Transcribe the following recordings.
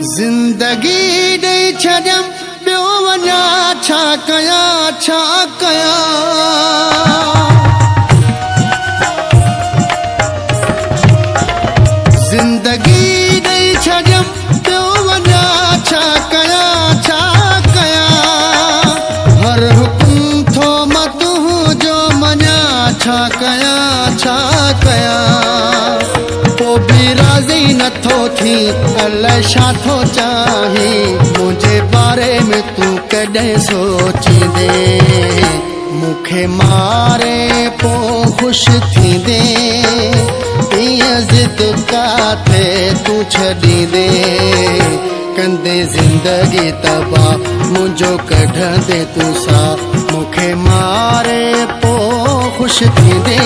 जिंदगी ॾेई छॾियम ॿियो वञा छा कयां छा कयां। जिंदगी ॾेई छॾियम ॿियो वञा छा कयां छा कयां। हर हुकुम थो मां तुंहिंजो मञा छा कयां छा कयां। पोइ बि राज़ी नथो थी अलाए छा थो चाही। मुंहिंजे बारे में तूं कॾहिं सोचींदे मूंखे मारे पोइ ख़ुशि थींदे। ईअं ज़िद काथे तूं छॾींदे कंदे ज़िंदगी तबाह मुंहिंजो कढंदे तूं सां। मूंखे मारे पोइ ख़ुशि थींदे।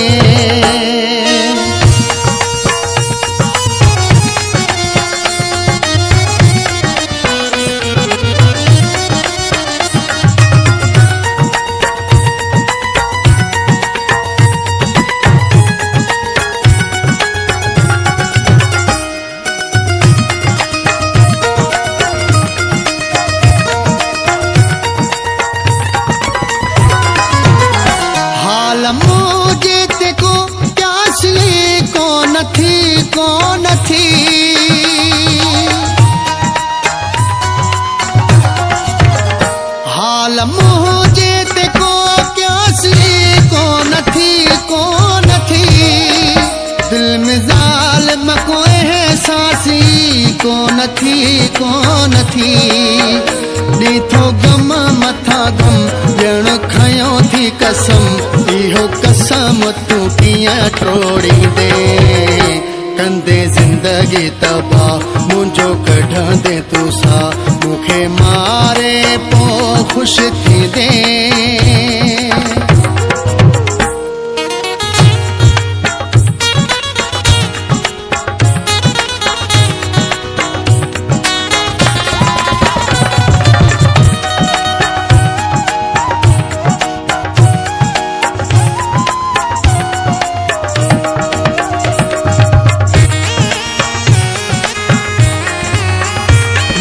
मुझे ते को प्यासी कौन थी हाल मुझे ते को प्यासी कौन थी। दिल में ज़ालिम को एहसासी कौन थी। ॾीठो गम मथा गम ॼण खयो थी कसम। इहो कसम तूं कीअं टोड़ींदे कंदे ज़िंदगी तबाह मुंहिंजो कढंदे तूं सां। मूंखे मारे पोइ ख़ुशि थींदे।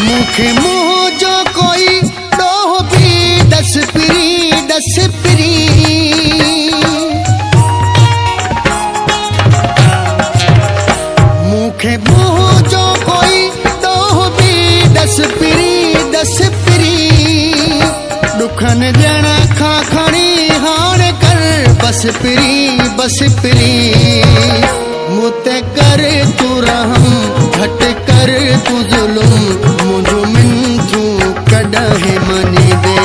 मूंखे मुंह जो कोई ॾोह बि दस पिरी। मूंखे मुंह जो कोई ॾोह बि दस पिरी। ॾुखनि ॼण खां खणी हाणे कर बस पिरी। मूं ते कर तूं रहम घटि कर तूं ज़ुल्म। मुंहिंजो मिंथूं कॾहिं मञींदे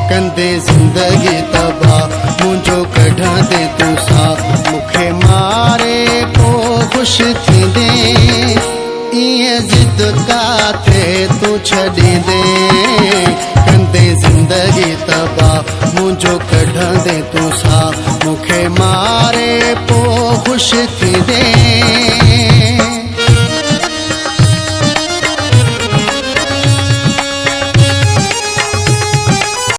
कंदे ज़िंदगी तबाह मुंहिंजो कढंदे तूं सां। मूंखे मारे पोइ ख़ुशि थींदे। ईअं ज़िद काथे तूं छॾींदे कंदे ज़िंदगी तबाह मुंहिंजो कढंदे तूं सां। मूंखे मारे पोइ ख़ुशि थींदे।